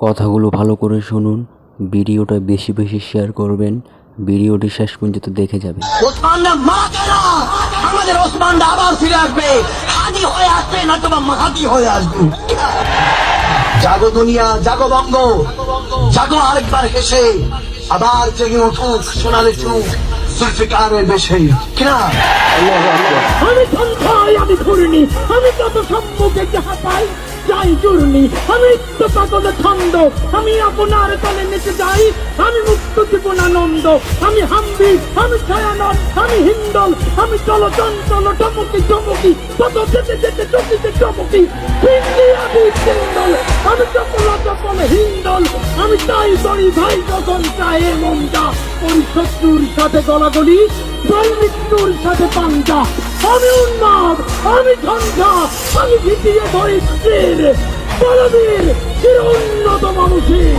কথাগুলো ভালো করে শুনুন, ভিডিওটা বেশি বেশি শেয়ার করবেন, ভিডিওটি শেষ পর্যন্ত দেখে যাবেন। ওসমানরা মাকে না, আমাদের ওসমানরা আবার ফিরে আসবে, হাদি হয়ে আসবে না তো মাহাদি হয়ে আসবে। জাগো দুনিয়া, জাগো বঙ্গ, জাগো আরেকবার হেসে, আবার জেগে উঠুক সোনালি চুক জুলফিকারের বেশে। কিনা আমি সন্ধ্যায় আমি ঘুরিনি, আমি যত সম্মুখে যাহা পাই যাই জুড়নি, আমি তো পাগল ছন্দ, আমি আপনার তলে নিতে যাই, আমি মুক্ত জীবনানন্দ, আমি হাম্বি, আমি ছায়ানন, আমি হিন্দল, আমি চলচঞ্চল চমকি চমকি, কত যেতে যেতে চকিতে চমকি, হিন্দি আমি হিন্দল, আমি চপল চপল হিন্দল, আমি তাই করি ভাই যখন চায়ে মনটা, ওই শত্রুর সাথে গলাগলি, জল মৃত্যুর সাথে পাঞ্জা, আমি উন্মাদ, আমি ঝঞ্ঝা, আমি ভিটিয়ে ধরি বলবীর চির উন্নত মানুষের।